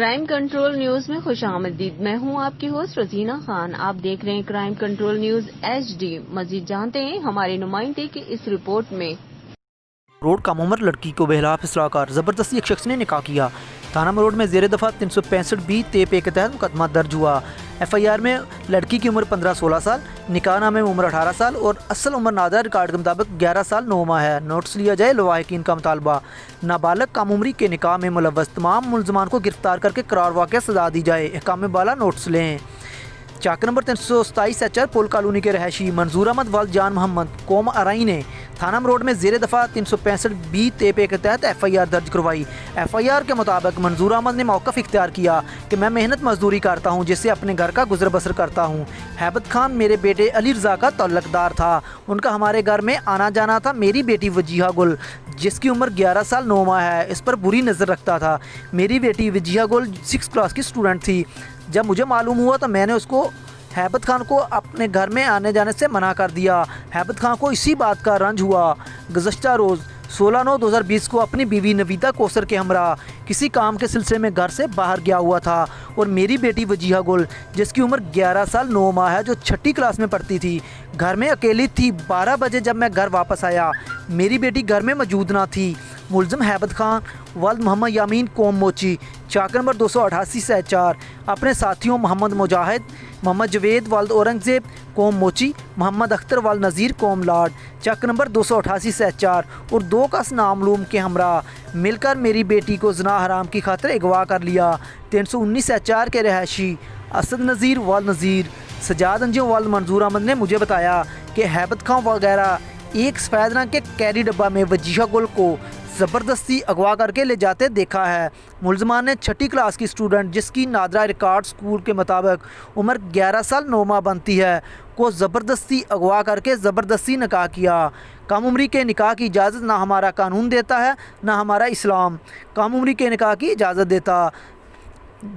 Crime control news میں خوش آمدید۔ میں ہوں آپ کی ہوسٹ رزینہ خان۔ آپ دیکھ رہے ہیں کرائم کنٹرول نیوز HD۔ مزید جانتے ہیں ہمارے نمائندے کی اس رپورٹ میں۔ روڈ کم عمر لڑکی کو بہلاف اصلاح کار زبردستی ایک شخص نے نکاح کیا۔ تھانہ روڈ میں زیر دفعہ 365 B تے کے تحت مقدمہ درج ہوا۔ FIR میں لڑکی کی عمر 15-16 سال، نکاح نامے میں عمر 18 سال اور اصل عمر نادرہ ریکارڈ کے مطابق 11 سال 9 ماہ ہے۔ نوٹس لیا جائے لواحقین کا مطالبہ، نابالغ کم عمری کے نکاح میں ملوث تمام ملزمان کو گرفتار کر کے قرار واقعہ سزا دی جائے۔ احکام بالا نوٹس لیں۔ چاک نمبر 327 HR پول کالونی کے رہائشی منظور احمد والد جان محمد قوم ارائی نے تھانہ روڈ میں زیر دفعہ 365 B تے کے تحت FIR درج کروائی۔ FIR کے مطابق منظور احمد نے موقف اختیار کیا کہ میں محنت مزدوری کرتا ہوں جس سے اپنے گھر کا گزر بسر کرتا ہوں۔ ہیبت خان میرے بیٹے علی رضا کا تعلق دار تھا، ان کا ہمارے گھر میں آنا جانا تھا۔ میری بیٹی وجیہہ گل جس کی عمر 11 سال 9 ماہ ہے اس پر بری نظر رکھتا تھا۔ میری بیٹی وجیہہ گل 6 کلاس کی اسٹوڈنٹ تھی۔ جب مجھے معلوم ہوا تو میں نے اس کو ہیبت خان کو اپنے گھر میں آنے جانے سے منع کر دیا۔ ہیبت خان کو اسی بات کا رنج ہوا۔ گزشتہ روز 16/9/2020 کو اپنی بیوی نویتا کوثر کے ہمراہ کسی کام کے سلسلے میں گھر سے باہر گیا ہوا تھا اور میری بیٹی وجیہہ گل جس کی عمر 11 سال 9 ماہ ہے جو 6ٹھی کلاس میں پڑھتی تھی گھر میں اکیلی تھی۔ 12 بجے جب میں گھر واپس آیا میری بیٹی گھر میں موجود نہ تھی۔ ملزم ہیبت خان والد محمد یامین قوم موچی چاک نمبر 288 HR اپنے ساتھیوں محمد مجاہد، محمد جوید والد اورنگزیب قوم موچی، محمد اختر والد نذیر قوم لاڈ چک نمبر 288 HR اور 2 کس نامعلوم کے ہمراہ مل کر میری بیٹی کو زنا حرام کی خاطر اغوا کر لیا۔ 319 HR کے رہائشی اسد نذیر والد نذیر، سجاد انجم والد منظور احمد نے مجھے بتایا کہ ہیبت خان وغیرہ ایک سفید رنگ کے کیری ڈبہ میں وجیہہ گل کو زبردستی اغوا کر کے لے جاتے دیکھا ہے۔ ملزمان نے 6ٹھی کلاس کی اسٹوڈنٹ جس کی نادرہ ریکارڈ اسکول کے مطابق عمر 11 سال 9 ماہ بنتی ہے کو زبردستی اغوا کر کے زبردستی نکاح کیا۔ کم عمری کے نکاح کی اجازت نہ ہمارا قانون دیتا ہے نہ ہمارا اسلام کم عمری کے نکاح کی اجازت دیتا۔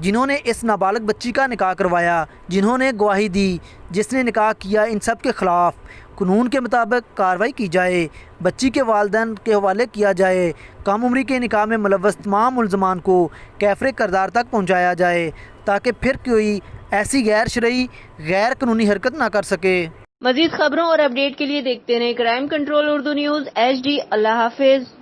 جنہوں نے اس نابالغ بچی کا نکاح کروایا، جنہوں نے گواہی دی، جس نے نکاح کیا، ان سب کے خلاف قانون کے مطابق کارروائی کی جائے، بچی کے والدین کے حوالے کیا جائے۔ کم عمری کے نکاح میں ملوث تمام ملزمان کو کیفر کردار تک پہنچایا جائے تاکہ پھر کوئی ایسی غیر شرعی غیر قانونی حرکت نہ کر سکے۔ مزید خبروں اور اپڈیٹ کے لیے دیکھتے رہیں crime control Urdu news HD۔ اللہ حافظ۔